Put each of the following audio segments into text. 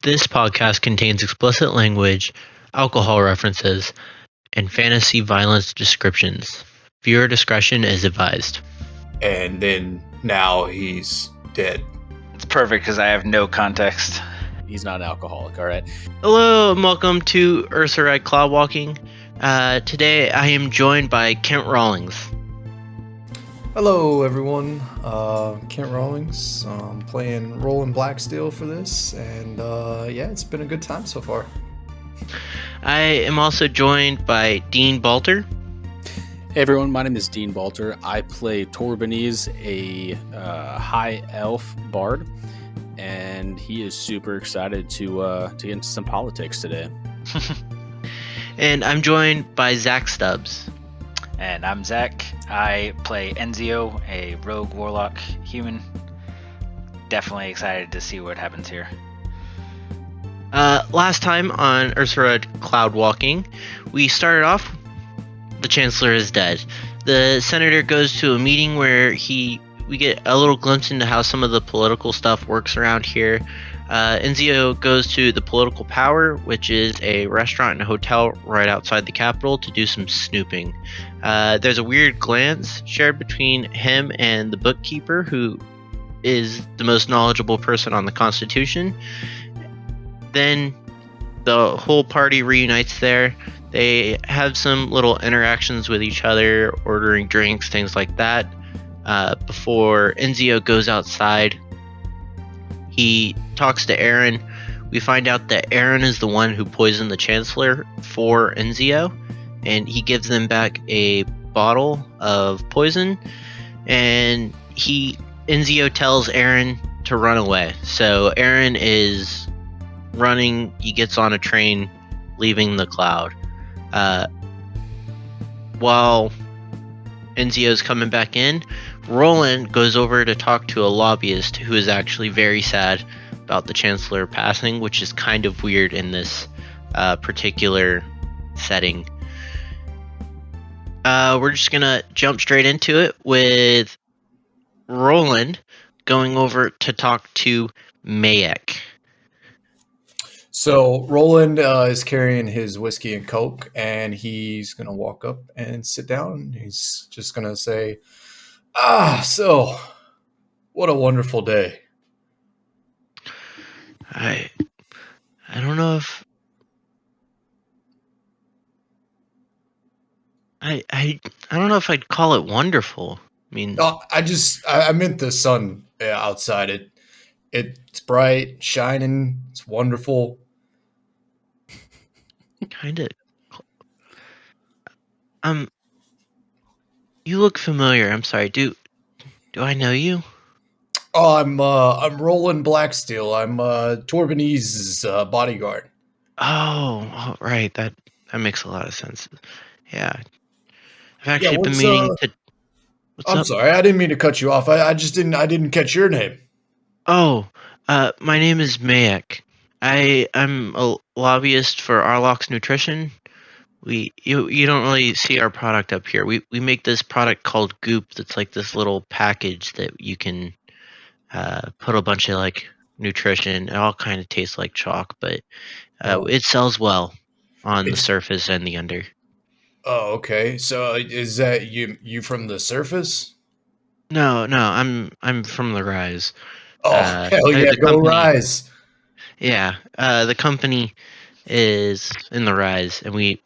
This podcast contains explicit language, alcohol references, and fantasy violence descriptions. Viewer discretion is advised. And then now he's dead. It's perfect because I have no context. He's not an alcoholic, all right? Hello and welcome to Ursarai Cloud Walking. Today I am joined by Kent Rawlings. Hello, everyone. Kent Rawlings. Playing Roland Blacksteel for this, and it's been a good time so far. I am also joined by Dean Balter. Hey everyone, my name is Dean Balter. I play Torbanese, a high elf bard, and he is super excited to get into some politics today. And I'm joined by Zach Stubbs. And I'm Zach. I play Enzio, a rogue warlock human. Definitely excited to see what happens here. Last time on Ursarai Cloud Walking, we started off, the Chancellor is dead. The Senator goes to a meeting where we get a little glimpse into how some of the political stuff works around here. Enzio goes to the Political Power, which is a restaurant and a hotel right outside the capital, to do some snooping. There's a weird glance shared between him and the bookkeeper, who is the most knowledgeable person on the Constitution. Then the whole party reunites there. They have some little interactions with each other, ordering drinks, things like that. Before Enzio goes outside, he talks to Aaron. We find out that Aaron is the one who poisoned the Chancellor for Enzio, and he gives them back a bottle of poison, and Enzio tells Aaron to run away. So Aaron is running. He gets on a train leaving the cloud. While Enzio's coming back in, Roland goes over to talk to a lobbyist who is actually very sad about the Chancellor passing, which is kind of weird in this particular setting. We're just gonna jump straight into it with Roland going over to talk to Mayek. So Roland is carrying his whiskey and coke, and he's gonna walk up and sit down. He's just gonna say, so what a wonderful day. I don't know if I don't know if I'd call it wonderful. I mean, I meant the sun outside. It's bright, shining. It's wonderful. kind of. You look familiar. I'm sorry. Do I know you? Oh, I'm Roland Blacksteel. I'm Torbanese's bodyguard. Oh, right. That makes a lot of sense. Yeah, I've actually been what's, meaning to. What's I'm up? sorry, I didn't mean to cut you off. I didn't catch your name. Oh, my name is Mayek. I'm a lobbyist for Arlock's Nutrition. You don't really see our product up here. We make this product called Goop. That's like this little package that you can put a bunch of like nutrition. It all kind of tastes like chalk, but it sells well on the surface and the under. Oh, okay. So is that you from the surface? No, I'm from the Rise. Oh, hell yeah, the go company, Rise. Yeah, the company is in the Rise, and we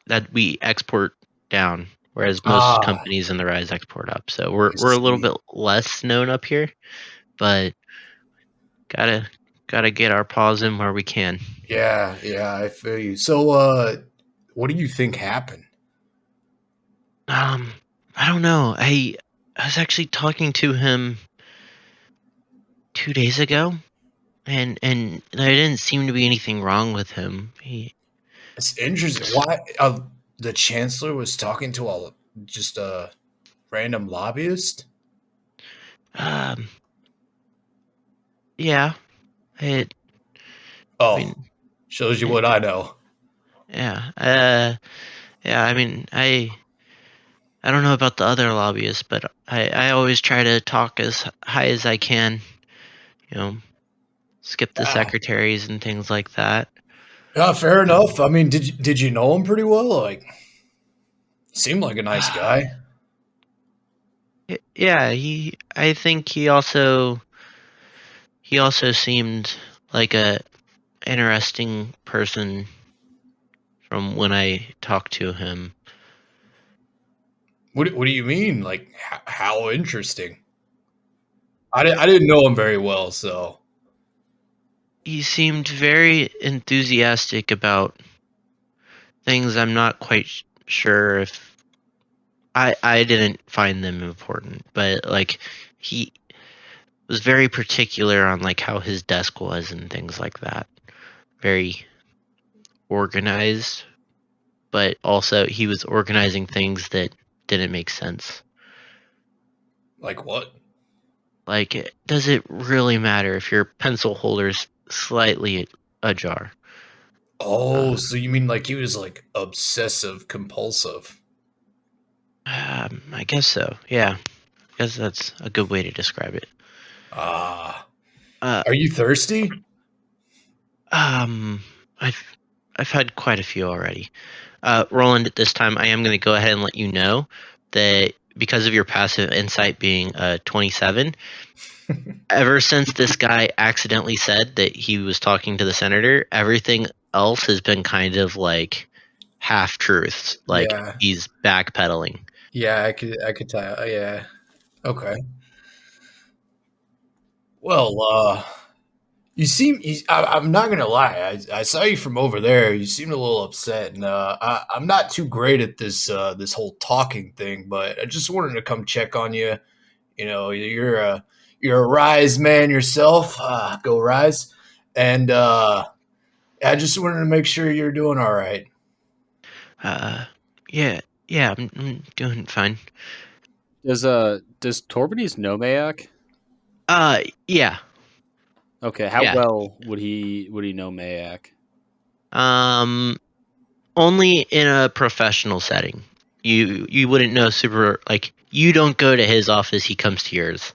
export down, whereas most companies in the Rise export up. So we're a little bit less known up here, but gotta get our paws in where we can. Yeah, I feel you. So what do you think happened? I don't know. I was actually talking to him 2 days ago, and there didn't seem to be anything wrong with him. It's interesting. Why the Chancellor was talking to just a random lobbyist? Yeah. Shows you what I know. Yeah. I mean, I don't know about the other lobbyists, but I always try to talk as high as I can, skip the Ah. secretaries and things like that. Yeah, fair enough. I mean, did you know him pretty well? Like, he seemed like a nice guy. Yeah, I think he also seemed like a interesting person from when I talked to him. What do you mean? Like, how interesting? I didn't know him very well, so He seemed very enthusiastic about things I'm not quite sure if I didn't find them important, but like he was very particular on like how his desk was and things like that. Very organized, but also he was organizing things that didn't make sense. like what? Like, does it really matter if your pencil holder's slightly ajar? Oh, so you mean like he was like obsessive compulsive? I guess so. Yeah, I guess that's a good way to describe it. Ah, Uh, are you thirsty? um, I've had quite a few already. Roland, at this time, I am going to go ahead and let you know that because of your passive insight being 27, ever since this guy accidentally said that he was talking to the senator, everything else has been kind of like half truths. Like Yeah, he's backpedaling. yeah, I could tell. Yeah, okay. Well, I'm not gonna lie. I saw you from over there. You seemed a little upset, and I'm not too great at this whole talking thing. But I just wanted to come check on you. You know, you're a Rise man yourself. Go Rise, and I just wanted to make sure you're doing all right. Uh, yeah, yeah, I'm doing fine. Does Torbenise know Mayak? Yeah, Okay, how yeah. well would he know Mayak? Only in a professional setting. You wouldn't know super like you don't go to his office, he comes to yours.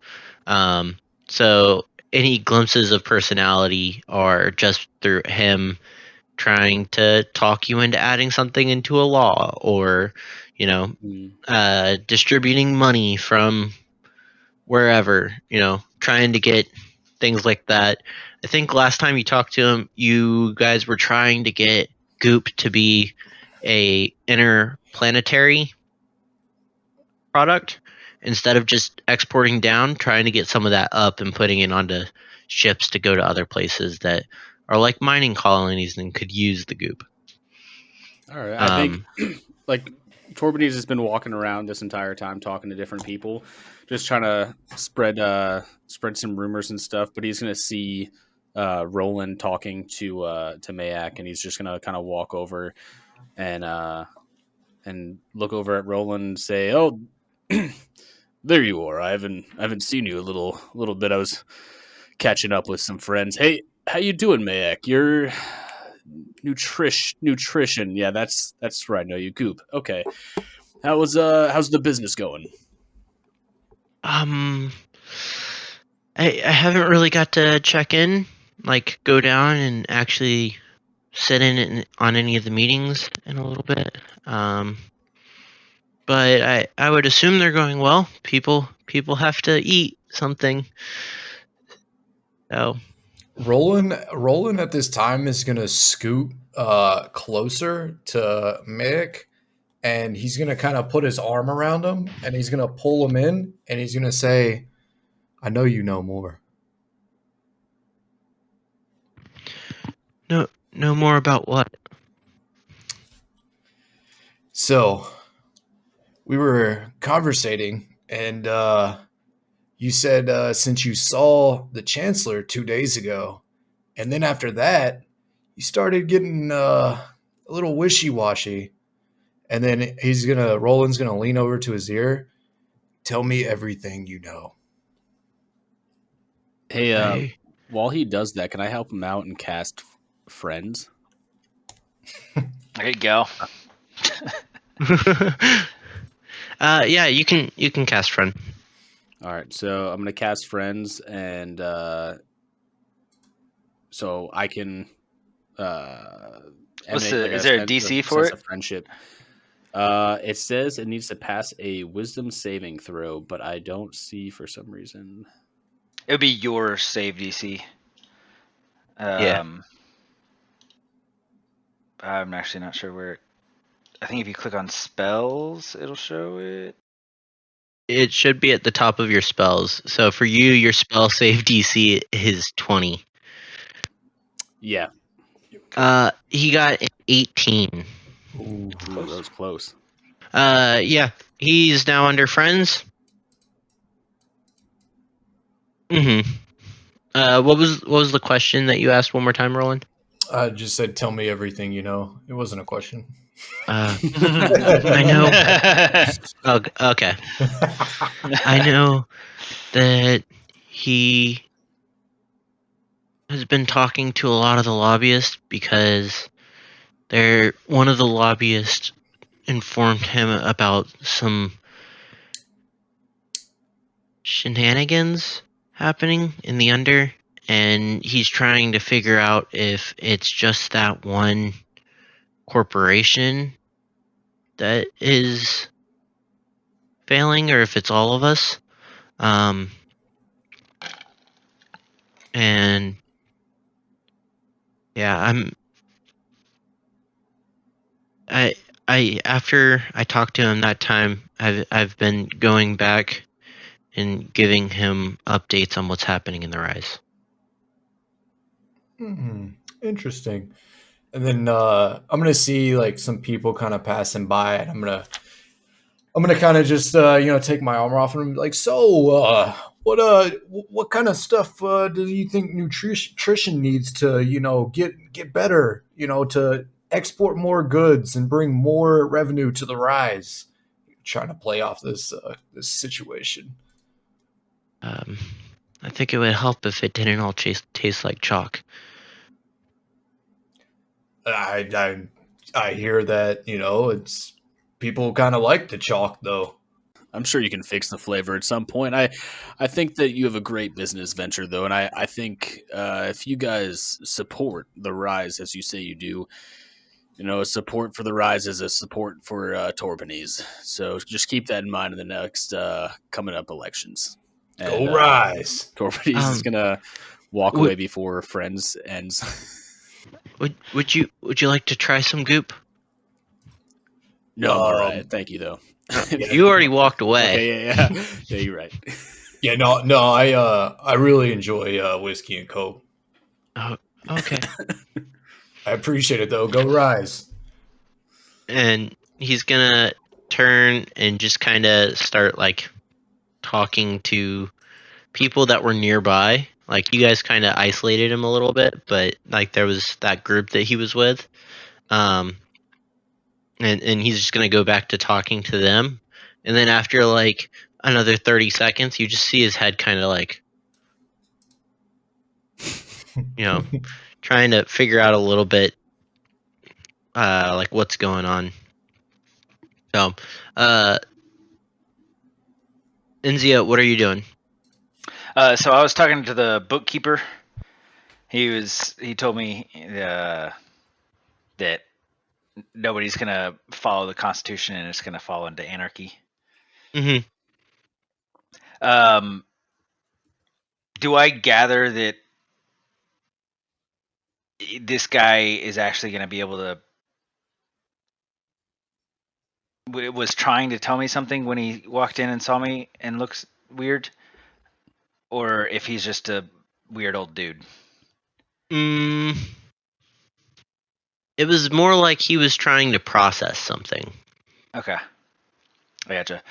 So any glimpses of personality are just through him trying to talk you into adding something into a law or, you know, distributing money from wherever, trying to get things like that. I think last time you talked to him, you guys were trying to get Goop to be a interplanetary product instead of just exporting down, trying to get some of that up and putting it onto ships to go to other places that are like mining colonies and could use the Goop. All right, I think like Torbenise has been walking around this entire time talking to different people, just trying to spread some rumors and stuff. But he's gonna see Roland talking to Mayak, and he's just gonna kind of walk over and look over at Roland and say, "Oh, there you are. I haven't seen you a little bit. I was catching up with some friends. Hey, how you doing, Mayak? You're nutrition. Yeah, that's right. No, you Goop. Okay. How's the business going? I haven't really got to check in, like go down and actually sit in on any of the meetings in a little bit. But I would assume they're going well. People have to eat something. So Roland at this time is gonna scoot closer to Mick, and he's gonna kind of put his arm around him, and he's gonna pull him in, and he's gonna say, "I know you know more." no more about what? So we were conversating, and you said since you saw the Chancellor 2 days ago, and then after that, you started getting a little wishy washy. And then Roland's gonna lean over to his ear. Tell me everything you know. Hey, while he does that, can I help him out and cast friends? There you go. Yeah, you can cast friend. All right, so I'm gonna cast friends, and so I can What's emanate is there a sense DC for sense it? of friendship. It says it needs to pass a wisdom saving throw, but I don't see for some reason. It would be your save DC. Yeah. I'm actually not sure where. I think if you click on spells, it'll show it. It should be at the top of your spells. So for you, your spell save DC is 20. Yeah. He got an 18. Ooh, that was close. Yeah. He's now under friends. Mm-hmm. What was the question that you asked one more time, Roland? I just said, "Tell me everything you know." It wasn't a question. I know. Okay. I know that he has been talking to a lot of the lobbyists because one of the lobbyists informed him about some shenanigans happening in the under, and he's trying to figure out if it's just that one corporation that is failing or if it's all of us. And yeah, I after I talked to him that time, I've been going back and giving him updates on what's happening in the Rise. Interesting. And then I'm gonna see like some people kind of passing by, and I'm gonna kind of just take my armor off and be like, so what kind of stuff do you think nutrition needs to get better, to export more goods and bring more revenue to the Rise? Trying to play off this situation. I think it would help if it didn't all taste like chalk. I hear that it's people kind of like the chalk though. I'm sure you can fix the flavor at some point. I think that you have a great business venture, though, and I think if you guys support the Rise as you say you do, support for the Rise is a support for Torbanese. So just keep that in mind in the next coming up elections. And, Go Rise! Torbanese is gonna walk away before friends ends. Would you like to try some goop? No, I'm all right. Thank you, though. You already walked away. Okay, yeah. Yeah, you're right. Yeah, no, I really enjoy whiskey and Coke. Oh, okay. I appreciate it though. Go Rise. And he's gonna turn and just kind of start like talking to people that were nearby. Like you guys kind of isolated him a little bit, but like there was that group that he was with. And he's just gonna go back to talking to them, and then after like another 30 seconds, you just see his head kind of like, trying to figure out a little bit, like what's going on. So, Enzia, what are you doing? So I was talking to the bookkeeper. He told me that nobody's gonna follow the Constitution and it's gonna fall into anarchy. Mm-hmm. Do I gather that this guy is actually gonna be able to? Was trying to tell me something when he walked in and saw me and looks weird, or if he's just a weird old dude. It was more like he was trying to process something. Okay. I gotcha.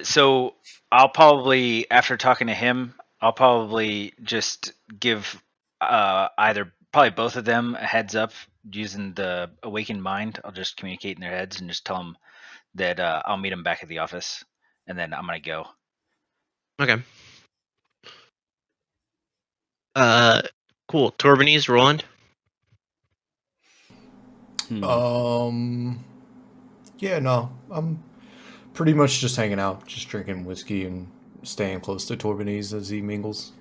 So I'll probably, after talking to him, I'll probably just give probably both of them a heads up using the awakened mind. I'll just communicate in their heads and just tell them that I'll meet them back at the office, and then I'm gonna go. Okay. Cool. Torbanese, Roland. Yeah, no, I'm pretty much just hanging out, just drinking whiskey and staying close to Torbanese as he mingles.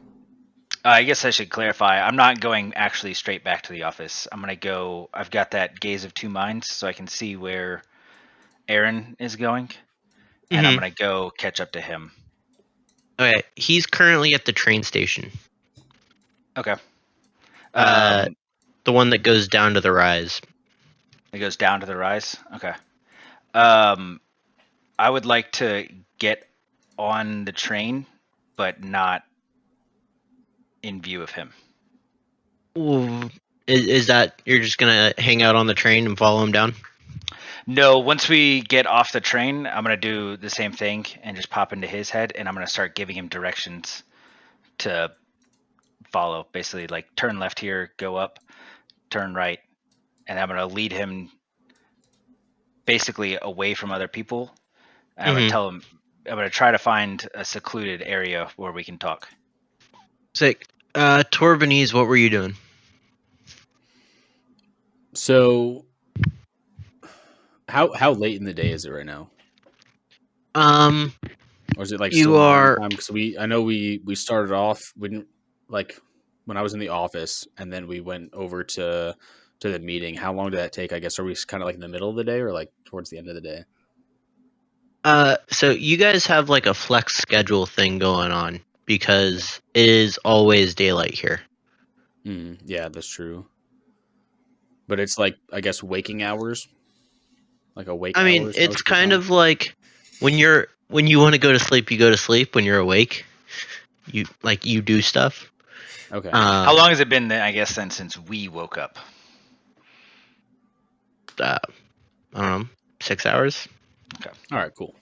I guess I should clarify. I'm not going actually straight back to the office. I'm gonna go. I've got that gaze of two minds, so I can see where Aaron is going, and I'm Mm-hmm. gonna go catch up to him. Okay, he's currently at the train station. Okay. The one that goes down to the rise. It goes down to the rise. Okay. I would like to get on the train, but not in view of him. Ooh, is that you're just gonna hang out on the train and follow him down? No, once we get off the train, I'm gonna do the same thing and just pop into his head, and I'm gonna start giving him directions to follow. Basically, like turn left here, go up, turn right, and I'm gonna lead him basically away from other people. And I'm gonna Mhm. tell him I'm gonna try to find a secluded area where we can talk. Sick. Torbanese, what were you doing? So, how late in the day is it right now? Or is it like You still morning are- time? Because I know we started off. We didn't like when I was in the office, and then we went over to the meeting. How long did that take? I guess are we kind of like in the middle of the day or like towards the end of the day? So you guys have like a flex schedule thing going on because it is always daylight here. Yeah, that's true. But it's like I guess waking hours, like awake I mean, hours. it's kind of like when you want to go to sleep, you go to sleep. When you're awake, you do stuff. Okay. How long has it been then, I guess then since we woke up? I don't know, 6 hours. Okay. All right. Cool.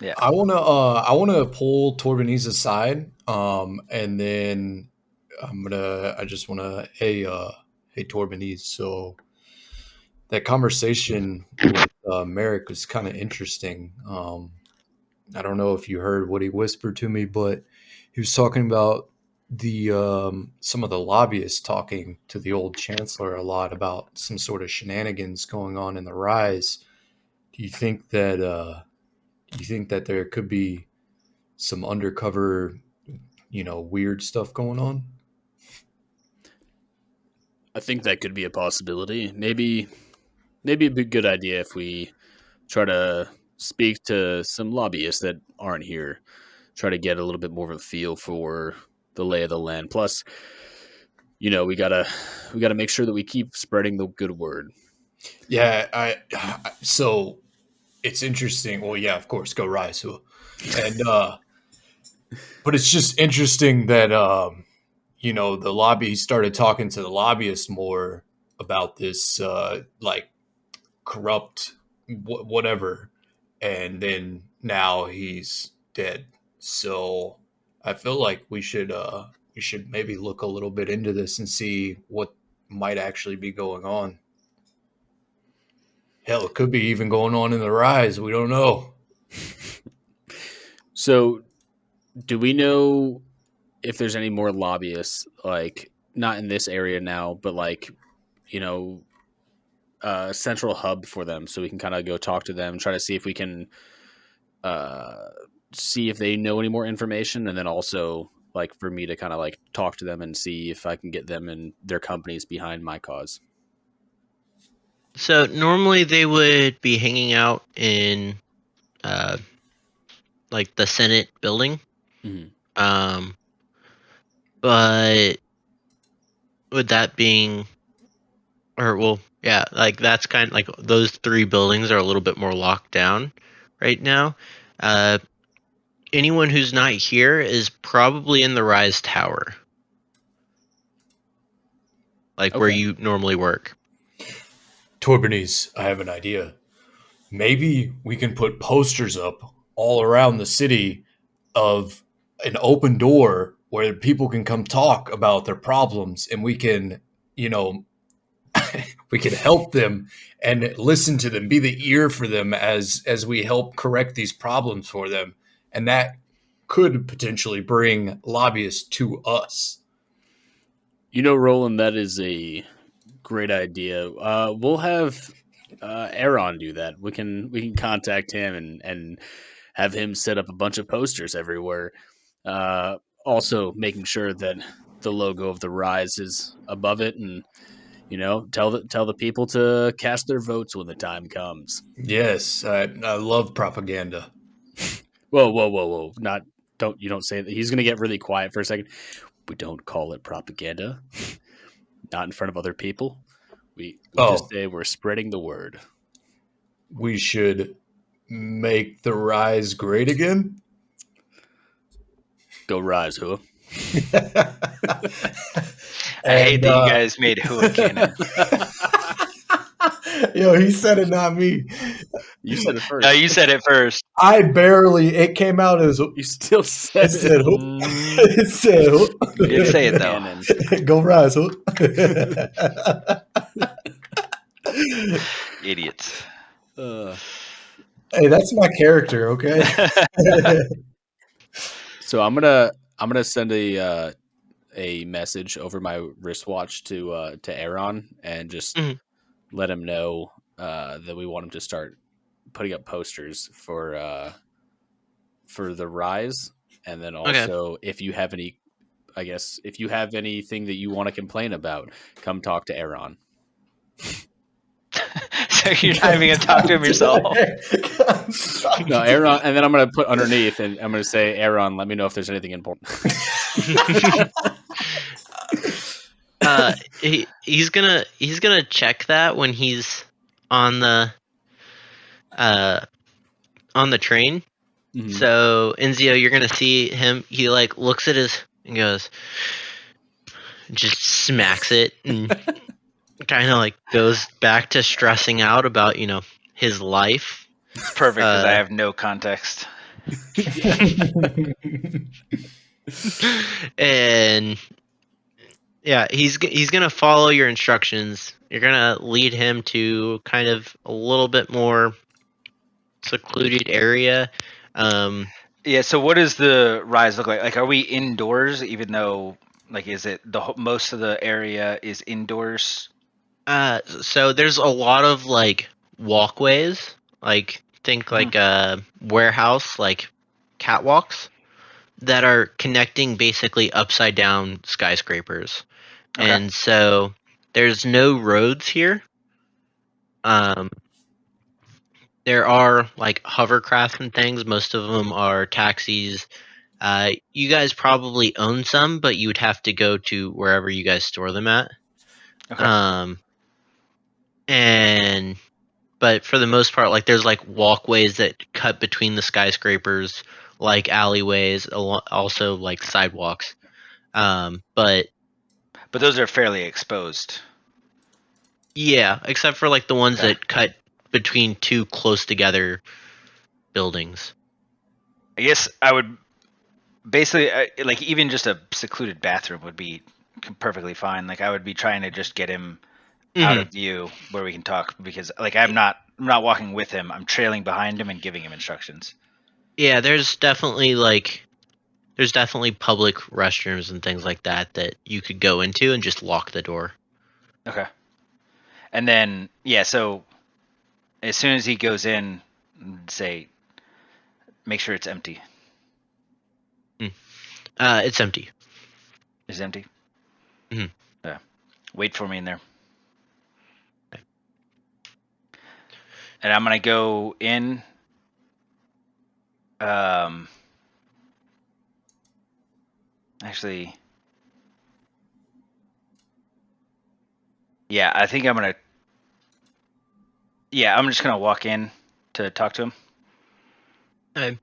Yeah. I wanna pull Torbanese aside, and then I just wanna hey Torbanese. So that conversation with Merrick was kind of interesting. I don't know if you heard what he whispered to me, but he was talking about the some of the lobbyists talking to the old chancellor a lot about some sort of shenanigans going on in the rise. Do you think that there could be some undercover, weird stuff going on? I think that could be a possibility. Maybe it'd be a good idea if we try to speak to some lobbyists that aren't here. Try to get a little bit more of a feel for the lay of the land. Plus, we gotta make sure that we keep spreading the good word. Yeah, so it's interesting. Well, yeah, of course, go Rise. And but it's just interesting that the lobby started talking to the lobbyists more about this like corrupt whatever, and then now he's dead. So I feel like we should maybe look a little bit into this and see what might actually be going on. Hell, it could be even going on in the Rise. We don't know. So, do we know if there's any more lobbyists, like not in this area now, but like, a central hub for them so we can kind of go talk to them, try to see if we can see if they know any more information, and then also like for me to kind of like talk to them and see if I can get them and their companies behind my cause. So normally they would be hanging out in like the Senate building. Mm-hmm. But with that being, or well, yeah, like that's kind of like those three buildings are a little bit more locked down right now. Anyone who's not here is probably in the Rise Tower, like where Okay. you normally work. Torbanese, I have an idea. Maybe we can put posters up all around the city of an open door where people can come talk about their problems, and we can, we can help them and listen to them, be the ear for them as we help correct these problems for them. And that could potentially bring lobbyists to us. Roland, that is a great idea. We'll have Aaron do that. We can contact him and have him set up a bunch of posters everywhere. Also, making sure that the logo of the Rise is above it, and tell the people to cast their votes when the time comes. Yes, I love propaganda. Whoa! Don't say that. He's gonna get really quiet for a second. We don't call it propaganda. Not in front of other people. We just say we're spreading the word. We should make the Rise great again. Go Rise, huh? I hate that you guys made Hua canon. Yo, he said it, not me. You said it first. No, you said it first. It came out as. You still said it. It said, You did say it, though. Go Rise, Idiots. Hey, that's my character, okay? So I'm gonna send a message over my wristwatch to Aaron and just let him know that we want him to start putting up posters for the Rise, and then also if you have any, if you have anything that you want to complain about, come talk to Aaron. So you're not even gonna talk to him yourself? No, Aaron, and then I'm gonna put underneath, and I'm gonna say, Aaron, let me know if there's anything important. He's gonna check that when he's on the train. Mm-hmm. So Enzio, you're gonna see him. He like looks at his and goes, just smacks it and kind of like goes back to stressing out about his life. It's perfect because I have no context. And yeah, he's gonna follow your instructions. You're gonna lead him to kind of a little bit more secluded area. Yeah. So what does the Rise look like? Like, are we indoors? Even though, like, is it most of the area is indoors? So there's a lot of like walkways. Like think like a warehouse, like catwalks that are connecting basically upside down skyscrapers. Okay. And so there's no roads here. There are like hovercraft and things. Most of them are taxis. You guys probably own some, but you would have to go to wherever you guys store them at. Okay. But for the most part, like there's like walkways that cut between the skyscrapers, like alleyways, also like sidewalks. But those are fairly exposed. Yeah, except for like the ones that cut between two close together buildings. I guess I would basically like even just a secluded bathroom would be perfectly fine. Like I would be trying to just get him out of view where we can talk, because like I'm not walking with him. I'm trailing behind him and giving him instructions. Yeah, there's definitely public restrooms and things like that you could go into and just lock the door. Okay. And then so as soon as he goes in, say, make sure it's empty. It's empty. It's empty? Mm-hmm. Yeah. Wait for me in there. Okay. And I'm going to go in. Actually, yeah, I think I'm going to. Yeah, I'm just going to walk in to talk to him. Okay.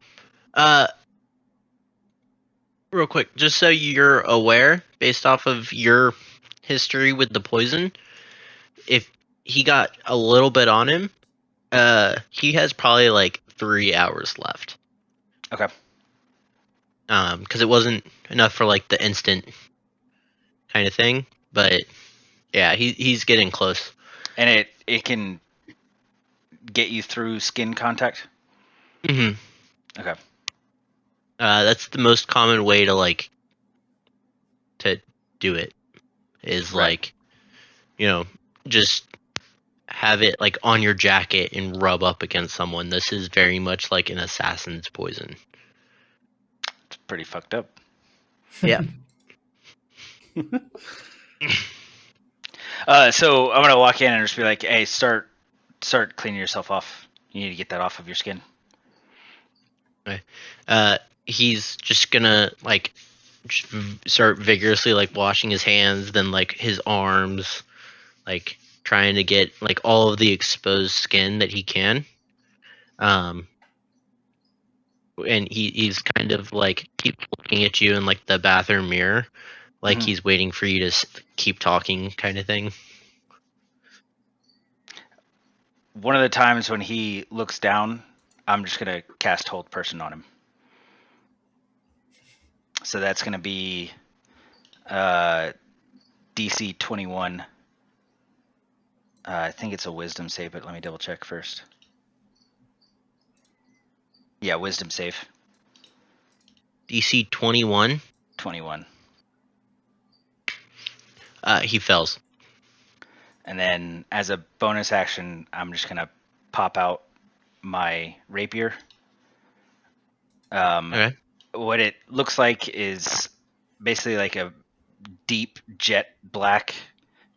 Real quick, just so you're aware, based off of your history with the poison, if he got a little bit on him, he has probably like 3 hours left. Okay. Because it wasn't enough for like the instant kind of thing, but yeah, he's getting close. And it can get you through skin contact? Mm-hmm. Okay. That's the most common way to do it, is right. Just have it like on your jacket and rub up against someone. This is very much like an assassin's poison. It's pretty fucked up. Yeah. So I'm gonna walk in and just be like, "Hey, start cleaning yourself off. You need to get that off of your skin." He's just gonna like start vigorously like washing his hands, then like his arms, like trying to get like all of the exposed skin that he can. And he's kind of like keep looking at you in like the bathroom mirror, like Mhm. he's waiting for you to keep talking, kind of thing. One of the times when he looks down, I'm just gonna cast Hold Person on him. So that's gonna be DC 21. I think it's a Wisdom save, but let me double check first. Yeah, Wisdom save. DC 21. 21. He fails. And then as a bonus action, I'm just gonna pop out my rapier. Okay. What it looks like is basically like a deep jet black,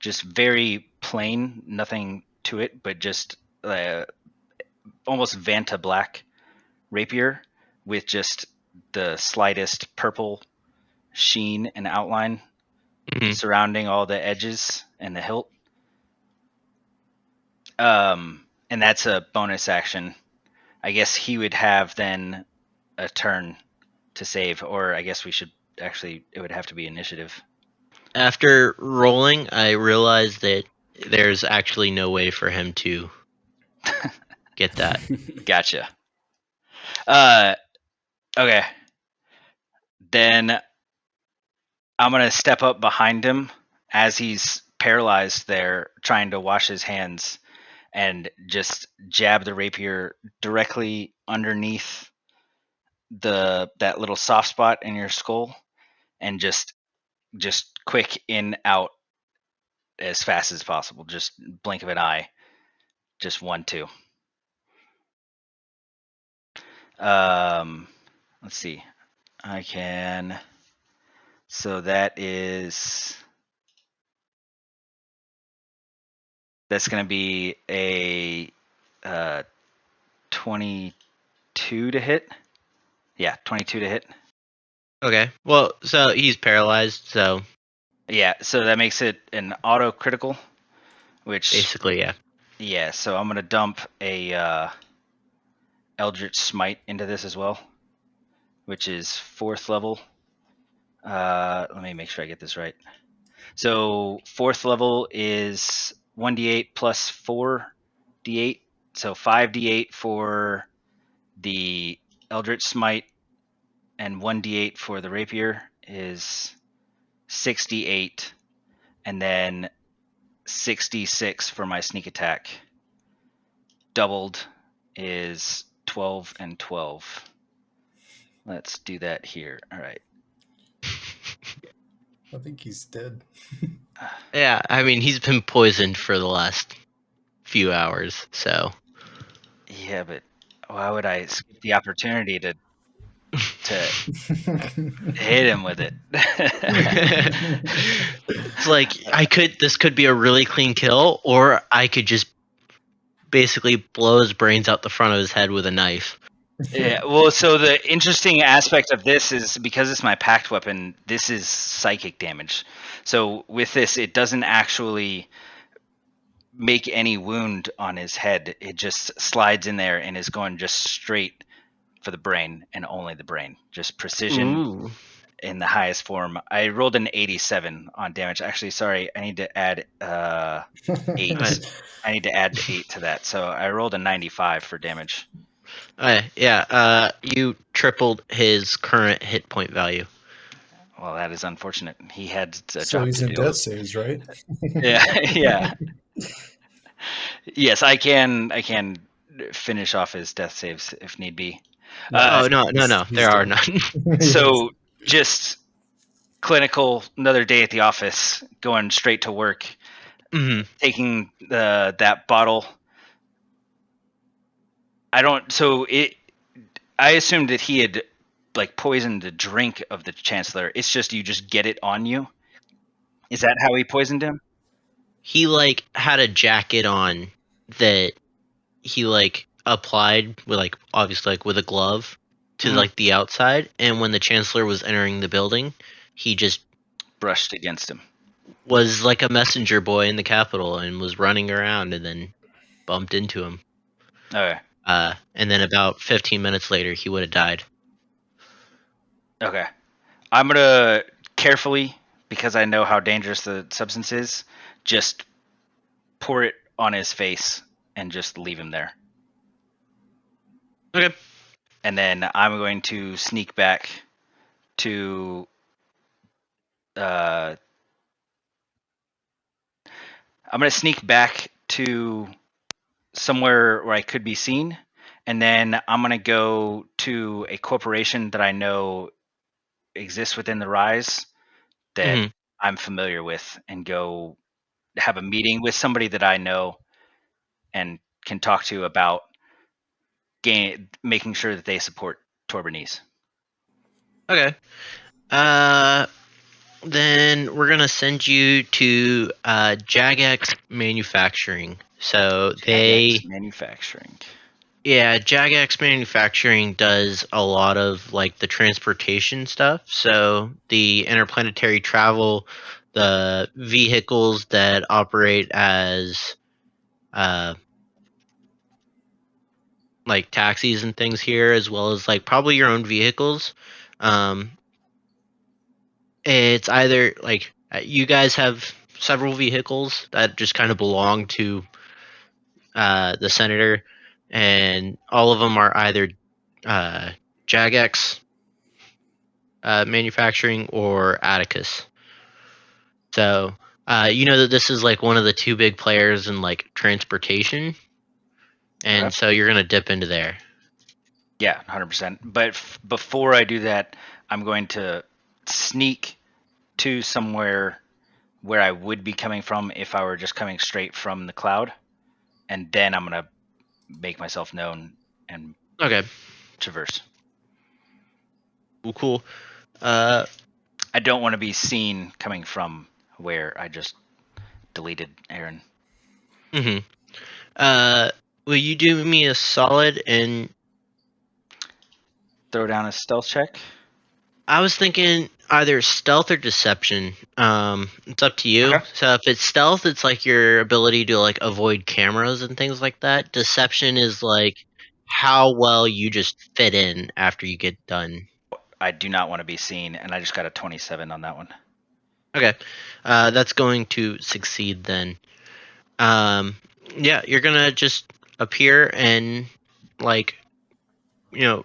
just very plain, nothing to it, but just almost Vanta black rapier with just the slightest purple sheen and outline surrounding all the edges and the hilt. And that's a bonus action. I guess he would have then a turn to save, or I guess we should actually, it would have to be initiative. After rolling, I realized that there's actually no way for him to get that. Gotcha. Okay. Then I'm gonna step up behind him as he's paralyzed there, trying to wash his hands, and just jab the rapier directly underneath that little soft spot in your skull, and just quick in out as fast as possible. Just blink of an eye. Just 1-2. Let's see. I can. So that's going to be a 22 to hit. Yeah, 22 to hit. Okay. Well, so he's paralyzed, so Yeah, so that makes it an auto critical, which basically, yeah. Yeah, so I'm gonna dump a Eldritch Smite into this as well, which is 4th level. Let me make sure I get this right. So 4th level is 1d8 plus 4d8, so 5d8 for the Eldritch Smite, and 1d8 for the Rapier is 68, and then 66 for my sneak attack. Doubled is 12 and 12. Let's do that here. All right. I think he's dead. Yeah, I mean, he's been poisoned for the last few hours, so. Yeah, but why would I skip the opportunity to hit him with it? It's like this could be a really clean kill, or I could just basically blow his brains out the front of his head with a knife. Yeah, well, so the interesting aspect of this is because it's my packed weapon, this is psychic damage. So with this, it doesn't actually make any wound on his head. It just slides in there and is going just straight for the brain and only the brain. Just precision. Ooh. In the highest form. I rolled an 87 on damage. Actually, sorry, I need to add 8. I need to add 8 to that. So I rolled a 95 for damage. You tripled his current hit point value. Well, that is unfortunate. He had a So job he's to in do. death saves, right? Yeah. Yes, I can finish off his death saves if need be. No, there are dead. none. So just clinical, another day at the office, going straight to work, taking that bottle. I assumed that he had like poisoned the drink of the Chancellor. It's just you just get it on you. Is that how he poisoned him? He like had a jacket on that he like applied with like obviously like with a glove to Mhm. like the outside, and when the chancellor was entering the building, he just Brushed against him. was like a messenger boy in the Capitol and was running around and then bumped into him. Okay. And then about 15 minutes later, he would have died. Okay. I'm gonna carefully, because I know how dangerous the substance is, just pour it on his face and just leave him there. Okay. And then I'm going to sneak back to I'm going to sneak back to somewhere where I could be seen, and then I'm going to go to a corporation that I know exists within the Rise that Mhm. I'm familiar with, and go have a meeting with somebody that I know and can talk to about making sure that they support Torbernese. Okay. Then we're gonna send you to Jagex Manufacturing. So Jagex Manufacturing. Jagex Manufacturing does a lot of like the transportation stuff. So the interplanetary travel, the vehicles that operate as uh, like taxis and things here, as well as like probably your own vehicles. Um, it's either like you guys have several vehicles that just kind of belong to the senator, and all of them are either Jagex manufacturing or Atticus. So you know that this is like one of the two big players in like transportation, and Okay. so you're gonna dip into there. Yeah, 100%. But before I do that, I'm going to sneak to somewhere where I would be coming from if I were just coming straight from the cloud, and then I'm gonna make myself known and Okay, traverse. cool. Uh, I don't want to be seen coming from where I just deleted Aaron. mhm. Uh, will you do me a solid? And Throw down a stealth check. I was thinking either stealth or deception. It's up to you. Okay. So if it's stealth, it's like your ability to like avoid cameras and things like that. Deception is like how well you just fit in after you get done. I do not want to be seen, and I just got a 27 on that one. Okay, that's going to succeed then. Yeah, you're gonna just appear and like you know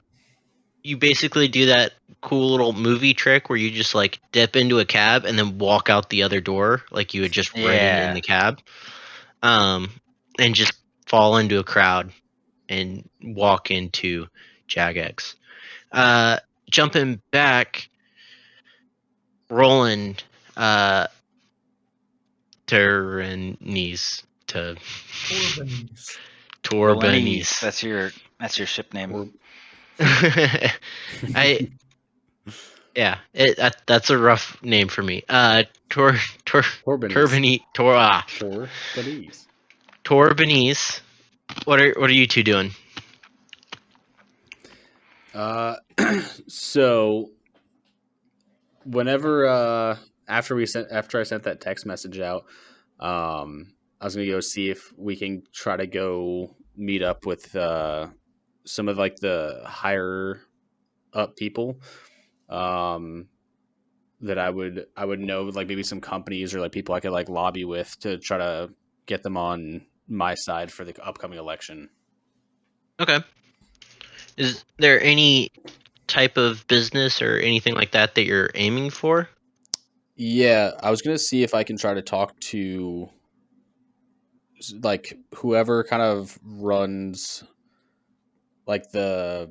you basically do that cool little movie trick where you just like dip into a cab and then walk out the other door like you had just ridden in Yeah. the cab, um, and just fall into a crowd and walk into Jagex. Uh, Jumping back, Roland, Terranese to Torbenese. Torbanese. That's your ship name. Or I that's a rough name for me. Torbanese. Torbanese. Torbanese. Torbanese. What are you two doing? So whenever after I sent that text message out, I was gonna go see if we can try to go meet up with some of like the higher up people that I would know, like maybe some companies or like people I could like lobby with to try to get them on my side for the upcoming election. Okay. Is there any type of business or anything like that that you're aiming for? Yeah, I was gonna see if I can try to talk to like whoever kind of runs like the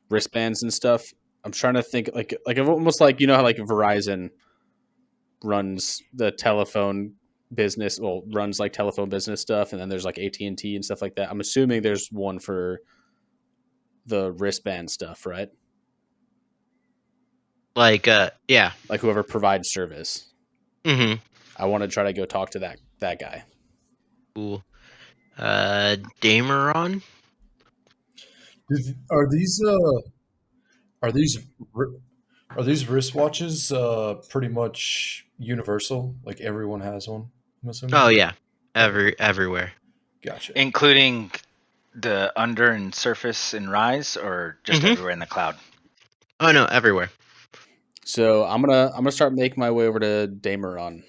wristbands and stuff. I'm trying to think like almost like you know how like Verizon runs the telephone business, well runs like telephone business stuff, and then there's like AT&T and stuff like that. I'm assuming there's one for the wristband stuff, right? Yeah. Like whoever provides service. Mm-hmm. I want to try to go talk to that guy. Cool. Dameron? Are these are these wri- are these wristwatches pretty much universal? Like everyone has one, I'm assuming. Oh yeah. Okay. Everywhere. Gotcha. Including the under and surface and rise, or just Mhm. everywhere in the cloud? Oh no, everywhere. So I'm gonna start making my way over to Dameron.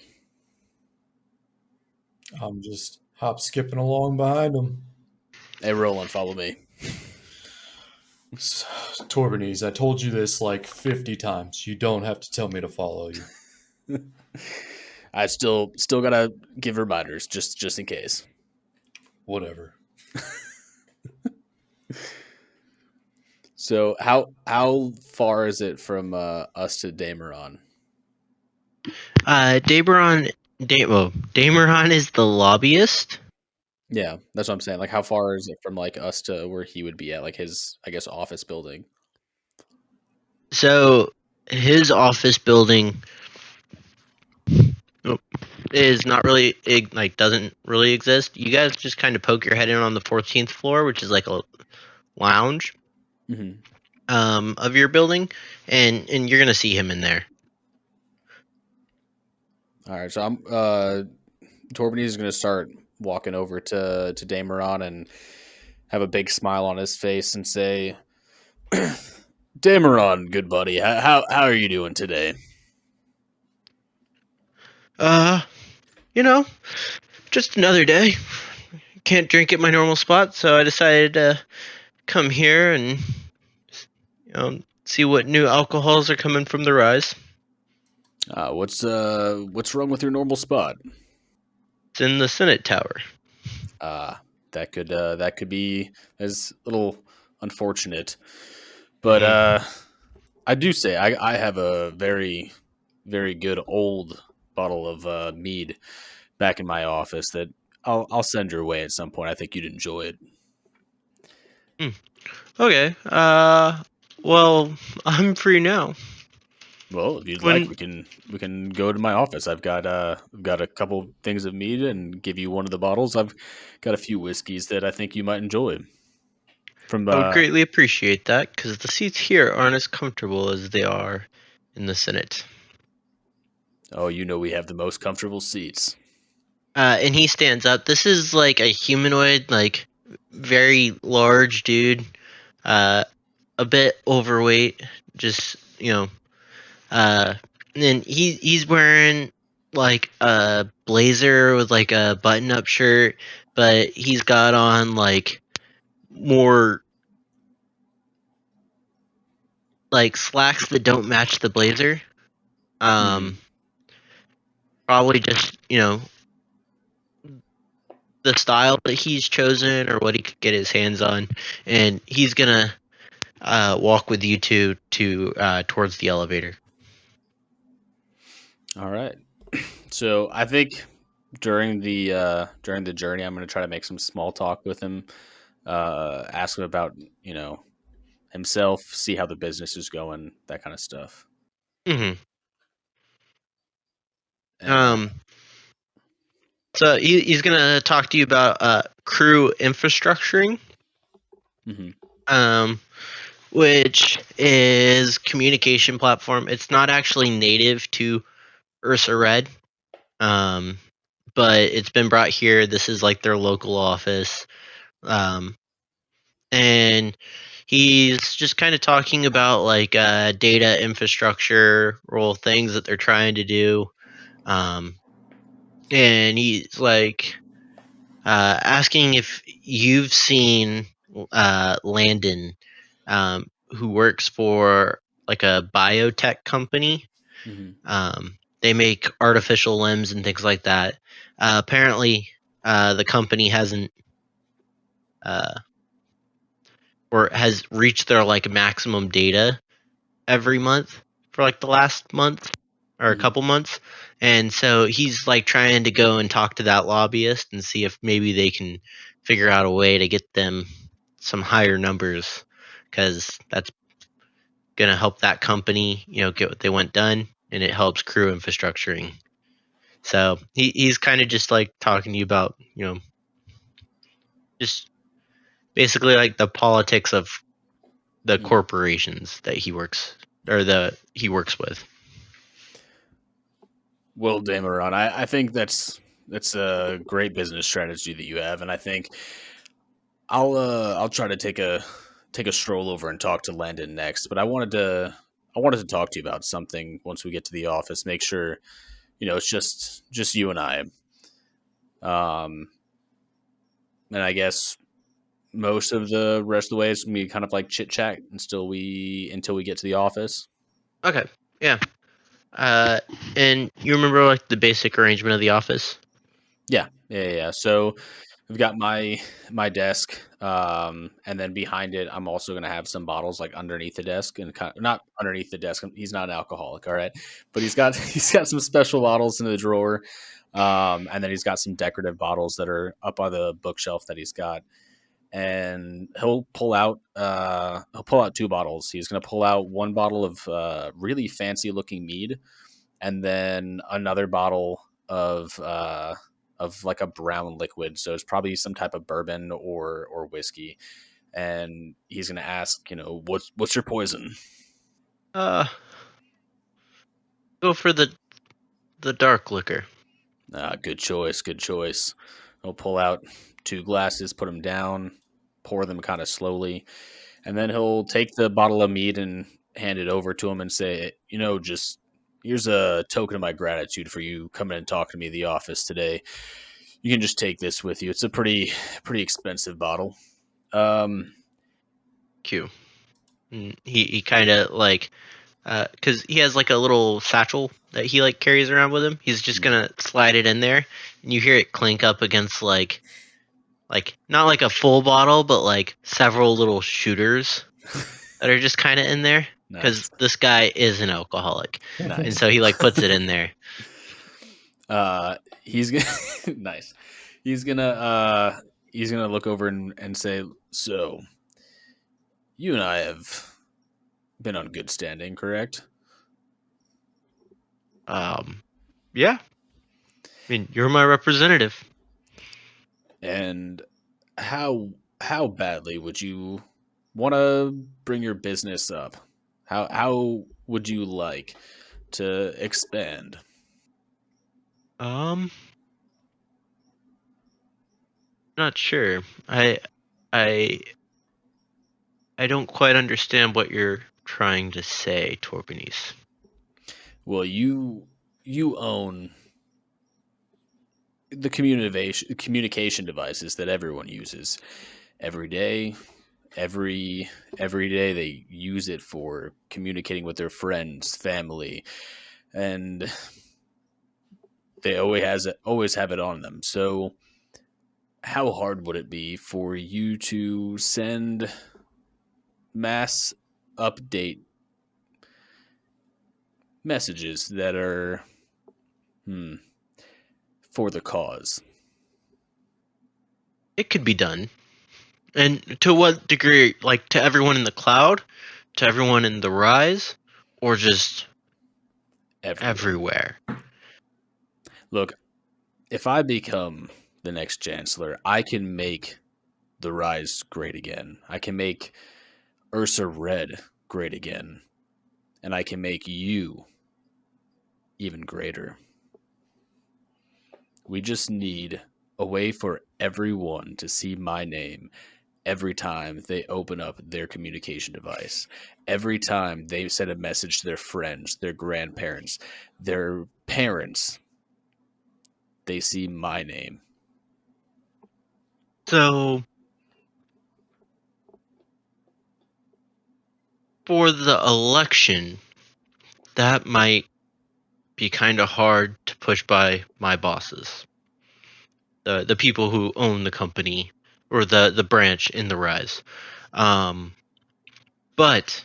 I'm just hop skipping along behind them. Hey, Roland, follow me. Torbanese, I told you this like 50 times. You don't have to tell me to follow you. I still gotta give reminders just in case. Whatever. So how far is it from us to Dameron? Dameron is the lobbyist. Yeah, that's what I'm saying. Like, how far is it from like us to where he would be at, like his, I guess, office building? So his office building is not really doesn't really exist. You guys just kind of poke your head in on the 14th floor, which is like a lounge Mm-hmm. of your building, and you're gonna see him in there. All right, so I'm Torbenese is gonna start walking over to Dameron and have a big smile on his face and say, "Dameron, good buddy, how are you doing today?" Uh, you know, just another day. Can't drink at my normal spot, so I decided to come here and see what new alcohols are coming from the rise. What's wrong with your normal spot? It's in the Senate Tower. That could be as a little unfortunate, but I do say I have a very very good old bottle of mead back in my office that I'll send your way at some point. I think you'd enjoy it. Okay. Well, I'm free now. Well, if you'd When like, we can go to my office. I've got a couple things of mead and give you one of the bottles. I've got a few whiskeys that I think you might enjoy. From I would greatly appreciate that, because the seats here aren't as comfortable as they are in the Senate. Oh, you know we have the most comfortable seats. And he stands up. This is like a humanoid, like very large dude, a bit overweight. Just and he's wearing like a blazer with like a button-up shirt, but he's got on like more like slacks that don't match the blazer. Probably just the style that he's chosen or what he could get his hands on, and he's gonna walk with you two to towards the elevator. All right. So I think during the journey, I'm going to try to make some small talk with him, ask him about himself, see how the business is going, that kind of stuff. Mm-hmm. And, So he's gonna talk to you about crew infrastructuring, mm-hmm. Which is communication platform. It's not actually native to Ursa Red, but it's been brought here. This is like their local office, and he's just kind of talking about like data infrastructure role things that they're trying to do, and he's like asking if you've seen Landon, who works for like a biotech company. Mm-hmm. They make artificial limbs and things like that. Apparently, the company hasn't or has reached their like maximum data every month for like the last month or a couple months, and so he's like trying to go and talk to that lobbyist and see if maybe they can figure out a way to get them some higher numbers, because that's gonna help that company, get what they want done, and it helps crew infrastructuring. So he's kind of just like talking to you about, just basically like the politics of the corporations that he works with. Well, Dameron, I think that's a great business strategy that you have, and I think I'll try to take a stroll over and talk to Landon next. But I wanted to talk to you about something once we get to the office. Make sure it's just you and I. And I guess most of the rest of the way is gonna be kind of like chit chat until we get to the office. Okay, yeah. And you remember like the basic arrangement of the office? Yeah. So I've got my desk, and then behind it, I'm also going to have some bottles like underneath the desk, and not underneath the desk. He's not an alcoholic, all right, but he's got some special bottles in the drawer, and then he's got some decorative bottles that are up on the bookshelf that he's got, and he'll pull out 2 bottles. He's going to pull out 1 bottle of really fancy looking mead, and then another bottle of like a brown liquid, so it's probably some type of bourbon or whiskey. And he's gonna ask, what's your poison? Go for the dark liquor. Good choice. He'll pull out 2 glasses, put them down, pour them kind of slowly, and then he'll take the bottle of mead and hand it over to him and say, just here's a token of my gratitude for you coming and talking to me at the office today. You can just take this with you. It's a pretty expensive bottle. Q. He kind of like, because he has like a little satchel that he like carries around with him. He's just gonna slide it in there, and you hear it clink up against like not like a full bottle, but like several little shooters that are just kind of in there. Because this guy is an alcoholic, and so he like puts it in there. He's gonna nice. He's gonna look over and say, so you and I have been on good standing, correct? Yeah. I mean, you're my representative. And how badly would you want to bring your business up? How would you like to expand? Not sure. I don't quite understand what you're trying to say, Torbenise. Well, you own the communication devices that everyone uses every day. Every day they use it for communicating with their friends, family, and they always have it on them. So how hard would it be for you to send mass update messages that are for the cause? It could be done. And to what degree? Like to everyone in the cloud? To everyone in the rise? Or just everywhere? Look, if I become the next chancellor, I can make the rise great again. I can make Ursa Red great again. And I can make you even greater. We just need a way for everyone to see my name every time they open up their communication device. Every time they send a message to their friends, their grandparents, their parents, they see my name. So, for the election, that might be kind of hard to push by my bosses. The people who own the company or the branch in the rise. But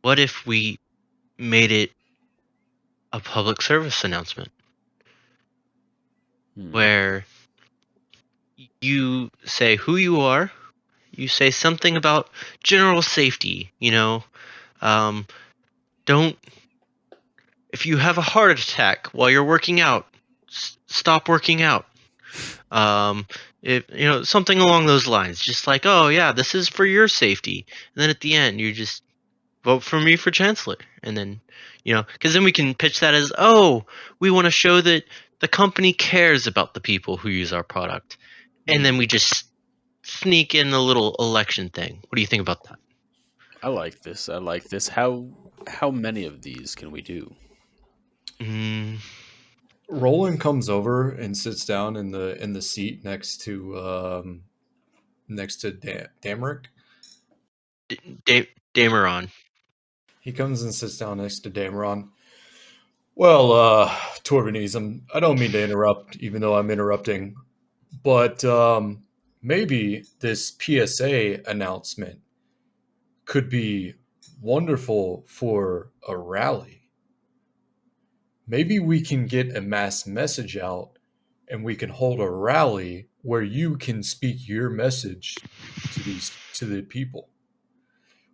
what if we made it a public service announcement where you say who you are, You say something about general safety. Don't. If you have a heart attack while you're working out, stop working out. If something along those lines, just like, oh yeah, this is for your safety. And then at the end, you just vote for me for chancellor, and then because then we can pitch that as, oh, we want to show that the company cares about the people who use our product, and then we just sneak in a little election thing. What do you think about that? I like this. How many of these can we do? Roland comes over and sits down in the seat next to Damerick. Dameron. He comes and sits down next to Dameron. Well, Torbanese, I don't mean to interrupt, even though I'm interrupting, but maybe this PSA announcement could be wonderful for a rally. Maybe we can get a mass message out and we can hold a rally where you can speak your message to the people.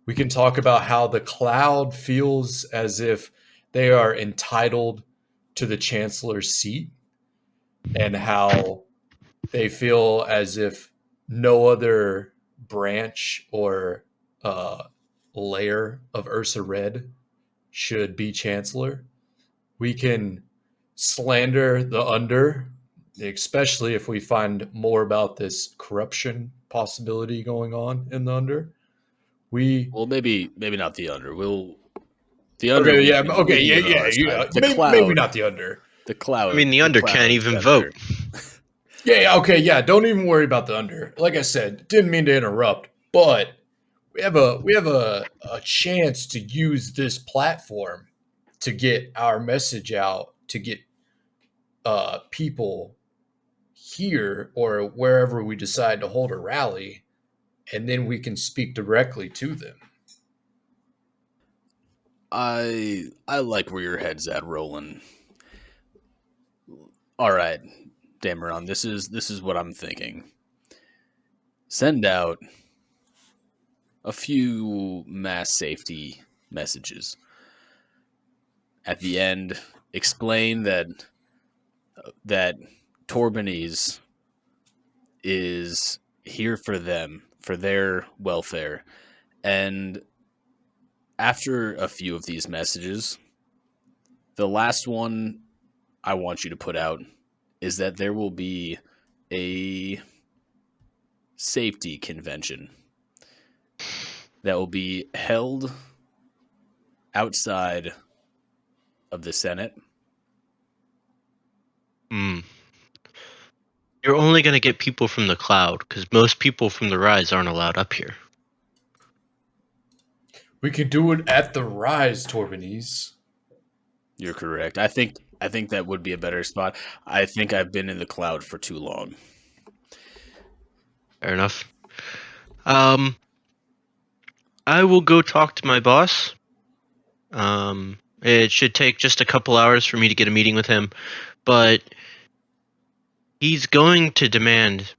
We can talk about how the cloud feels as if they are entitled to the chancellor's seat, and how they feel as if no other branch or layer of Ursa Red should be chancellor. We can slander the under, especially if we find more about this corruption possibility going on in the under. Well, maybe not the under. The under. Maybe not the under. The cloud. I mean, the under can't even vote. Yeah. Don't even worry about the under. Like I said, didn't mean to interrupt, but we have a chance to use this platform to get our message out, to get people here or wherever we decide to hold a rally, and then we can speak directly to them. I like where your head's at, Roland. All right, Dameron, this is what I'm thinking. Send out a few mass safety messages. At the end, explain that Torbanese is here for them, for their welfare. And after a few of these messages, the last one I want you to put out is that there will be a safety convention that will be held outside of the Senate. You're only going to get people from the cloud, because most people from the Rise aren't allowed up here. We could do it at the Rise, Torbanese. You're correct. I think that would be a better spot. I think I've been in the cloud for too long. Fair enough. I will go talk to my boss. It should take just a couple hours for me to get a meeting with him, but he's going to demand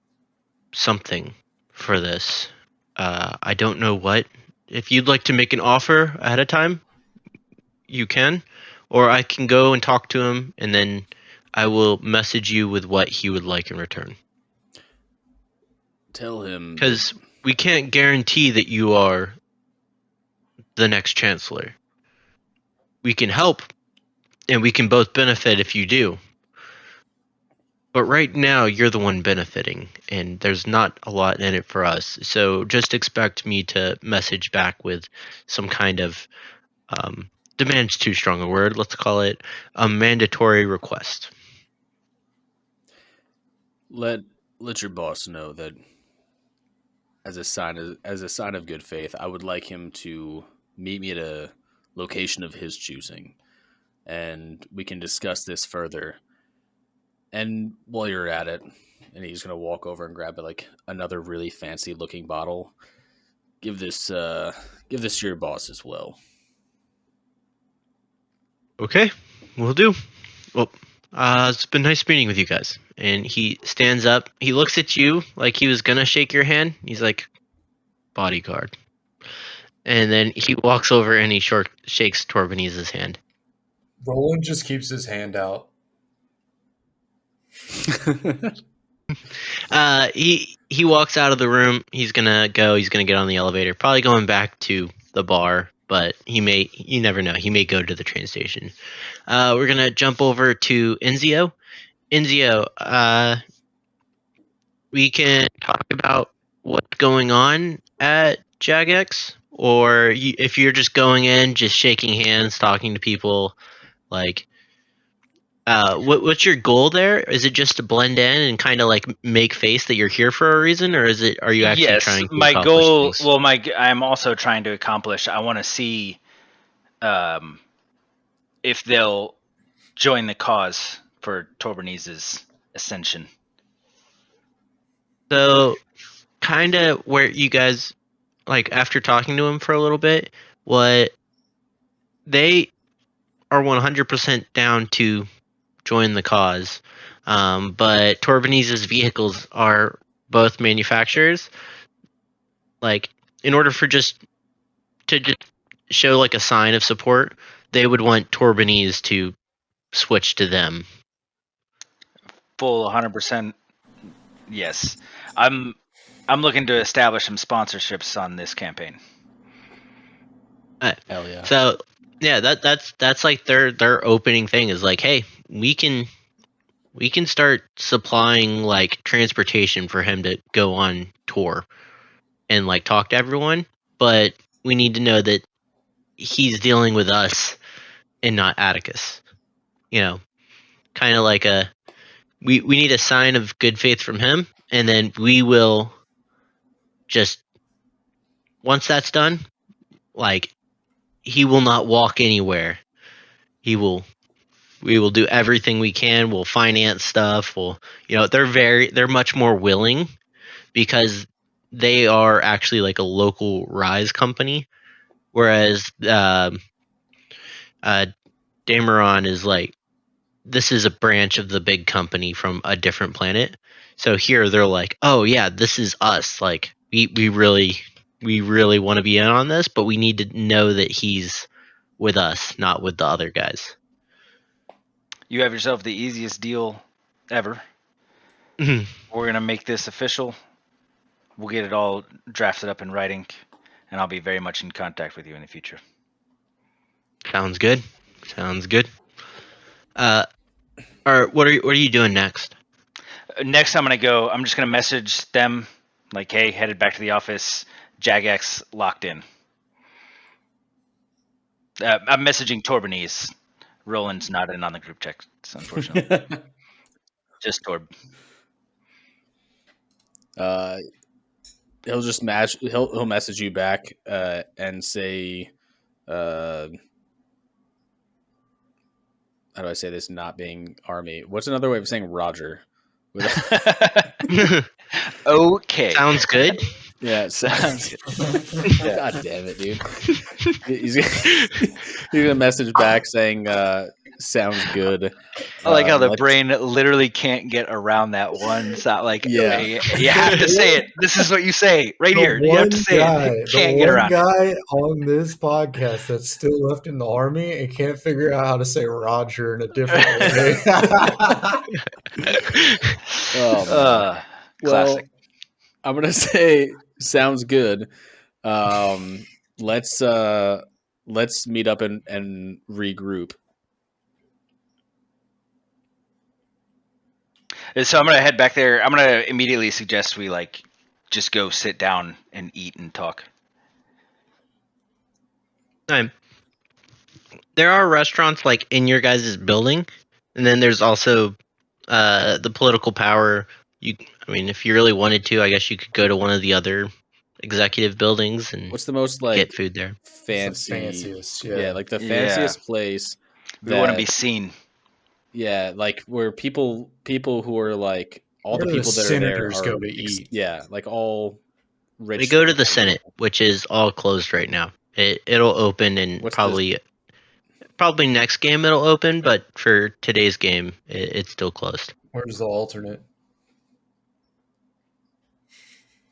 something for this. I don't know what. If you'd like to make an offer ahead of time, you can. Or I can go and talk to him, and then I will message you with what he would like in return. Tell him. Because we can't guarantee that you are the next chancellor. We can help, and we can both benefit if you do. But right now, you're the one benefiting, and there's not a lot in it for us. So just expect me to message back with some kind of demand's too strong a word. Let's call it a mandatory request. Let your boss know that as a sign of good faith, I would like him to meet me at a location of his choosing, and we can discuss this further. And while you're at it, and he's gonna walk over and grab like another really fancy looking bottle. Give this to your boss as well. Okay, will do. Well, it's been nice meeting with you guys. And he stands up. He looks at you like he was gonna shake your hand. He's like, bodyguard. And then he walks over and he shakes Torbanese's hand. Roland just keeps his hand out. He walks out of the room. He's gonna go. He's gonna get on the elevator. Probably going back to the bar, but he may. You never know. He may go to the train station. We're gonna jump over to Enzio. Enzio, we can talk about what's going on at Jagex, or if you're just going in, just shaking hands, talking to people, like. What's your goal there? Is it just to blend in and kind of like make face that you're here for a reason, or are you actually trying to my accomplish goal. things? Well, I'm also trying to accomplish. I want to see, if they'll join the cause for Torbanese's ascension. So, kind of where you guys, like, after talking to him for a little bit, what they are 100% down to join the cause, but Torbanese's vehicles are both manufacturers. Like, in order for just show like a sign of support, they would want Torbanese to switch to them. Full 100%. Yes, I'm looking to establish some sponsorships on this campaign. Hell yeah. So yeah, that's like their opening thing is like, hey, we can start supplying like transportation for him to go on tour and like talk to everyone, but we need to know that he's dealing with us and not Atticus. You know, kind of like we need a sign of good faith from him, and then we will just, once that's done, like, he will not walk anywhere. We will do everything we can. We'll finance stuff. They're much more willing because they are actually like a local Rise company, whereas Dameron is like, this is a branch of the big company from a different planet. So here they're like, oh yeah, this is us. Like we really want to be in on this, but we need to know that he's with us, not with the other guys. You have yourself the easiest deal ever. Mhm. We're gonna make this official. We'll get it all drafted up in writing, and I'll be very much in contact with you in the future. Sounds good. Or what are you doing next? Next, I'm just gonna message them, like, hey, headed back to the office. Jagex locked in. I'm messaging Torbanese. Roland's not in on the group checks, unfortunately. Just Torb. He'll just he'll message you back and say, how do I say this not being army? What's another way of saying Roger? Okay. Sounds good. Yeah, sounds good. God damn it, dude. He's gonna message back saying, sounds good. I like how the brain literally can't get around that one sound. Like, yeah, you have to say it. This is what you say right here. You have to say it. Can't get around. The one guy on this podcast that's still left in the army and can't figure out how to say Roger in a different way. Classic. Well, I'm gonna say sounds good. Let's meet up and regroup. So I'm gonna head back there. I'm gonna immediately suggest we just go sit down and eat and talk. There are restaurants like in your guys' building, and then there's also the political power. If you really wanted to, I guess you could go to one of the other executive buildings and what's the most get food there. Fanciest, yeah, like the fanciest place. We want to be seen. Yeah, like where people who are like all the people that are there go to eat. Yeah, like all rich. They go to the Senate, which is all closed right now. It'll open in probably next game it'll open, but for today's game it's still closed. Where's the alternate?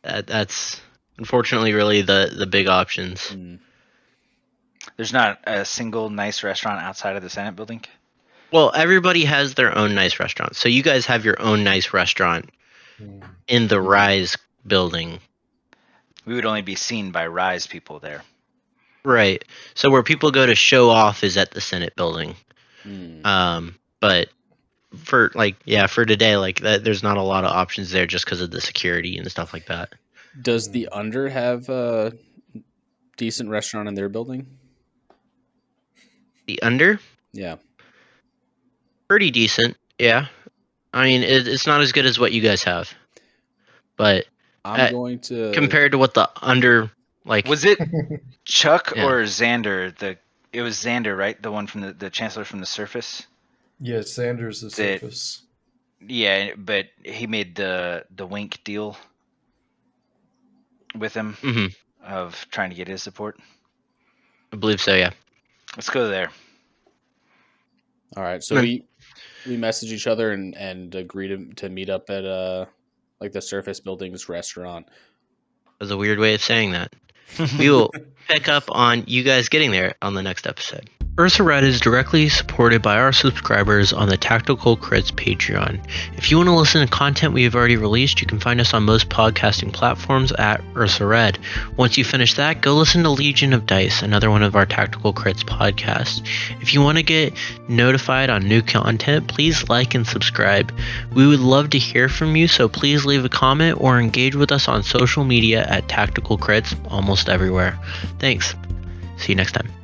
That's Unfortunately, really the big options. Mm. There's not a single nice restaurant outside of the Senate building. Well, everybody has their own nice restaurant. So you guys have your own nice restaurant in the Rise building. We would only be seen by Rise people there. Right. So where people go to show off is at the Senate building. But for today, like that, there's not a lot of options there just because of the security and stuff like that. Does the Under have a decent restaurant in their building? The Under? Yeah. Pretty decent, yeah. I mean, it's not as good as what you guys have. But I'm going to... compared to what the Under, like... Was it Chuck Yeah. or Xander? It was Xander, right? The one from the Chancellor from the Surface? Yeah, Sanders the Surface. Yeah, but he made the wink deal with him of trying to get his support. I believe so, yeah. Let's go there. All right, so we message each other and agree to meet up at like the Surface Building's restaurant. That was a weird way of saying that. We will pick up on you guys getting there on the next episode. Ursa Red is directly supported by our subscribers on the Tactical Crits Patreon. If you want to listen to content we have already released, you can find us on most podcasting platforms at Ursa Red. Once you finish that, go listen to Legion of Dice, another one of our Tactical Crits podcasts. If you want to get notified on new content, please like and subscribe. We would love to hear from you, so please leave a comment or engage with us on social media at Tactical Crits almost everywhere. Thanks. See you next time.